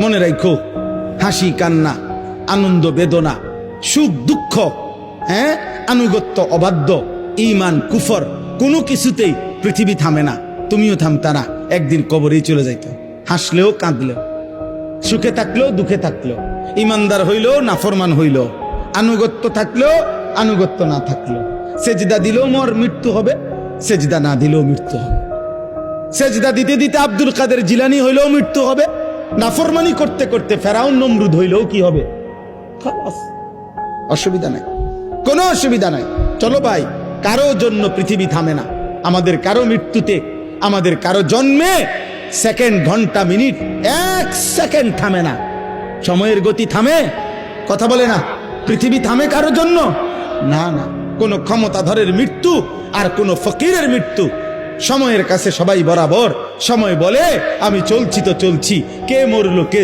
মনে রাখো, হাসি কান্না, আনন্দ বেদনা, সুখ দুঃখ, আনুগত্য অবাধ্য, ঈমান কুফর, কোনো কিছুতেই পৃথিবী থামে না। তুমিও থামতা না, একদিন কবরেই চলে যাইতো। হাসলেও কাঁদলেও, সুখে থাকলেও দুঃখে থাকলেও, ইমানদার হইলেও নাফরমান হইলেও, আনুগত্য থাকলেও আনুগত্য না থাকলেও, সেজদা দিলেও মোর মৃত্যু হবে, সেজদা না দিলেও মৃত্যু হবে। সেজদা দিতে দিতে আব্দুল কাদের জিলানী হইলেও মৃত্যু হবে, নাফরমানি করতে করতে ফেরাউন নমরুদ হইলেও কি হবে? খালাস, অসুবিধা নাই, কোনো অসুবিধা নাই। চলো ভাই, কারো জন্য পৃথিবী থামে না। আমাদের কারো মৃত্যুতে, আমাদের কারো জন্মে সেকেন্ড, ঘন্টা, মিনিট, এক সেকেন্ড থামে না। সময়ের গতি থামে? কথা বলে না। পৃথিবী থামে কারো জন্য? না না। কোন ক্ষমতাধরের মৃত্যু আর কোন ফকিরের মৃত্যু, সময়ের কাছে সবাই বরাবর। সময় বলে আমি চলছি তো চলছি, কে মরলো কে